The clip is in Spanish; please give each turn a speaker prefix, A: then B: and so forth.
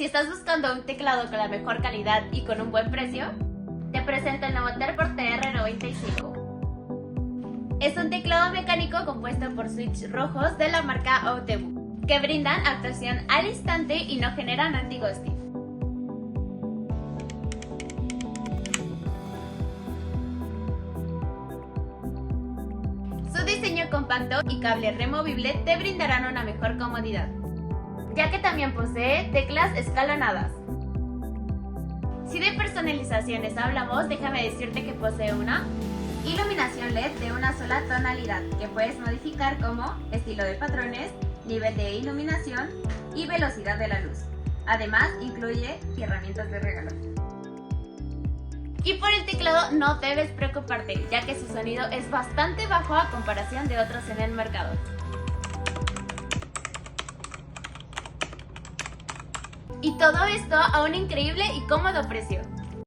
A: Si estás buscando un teclado con la mejor calidad y con un buen precio, te presento el nuevo Teleport TR95. Es un teclado mecánico compuesto por switches rojos de la marca OTEBU, que brindan actuación al instante y no generan anti-ghosting. Su diseño compacto y cable removible te brindarán una mejor comodidad, ya que también posee teclas escalonadas. Si de personalizaciones hablamos, déjame decirte que posee una iluminación LED de una sola tonalidad, que puedes modificar como estilo de patrones, nivel de iluminación y velocidad de la luz. Además, incluye herramientas de regalo. Y por el teclado no debes preocuparte, ya que su sonido es bastante bajo a comparación de otros en el mercado. Y todo esto a un increíble y cómodo precio.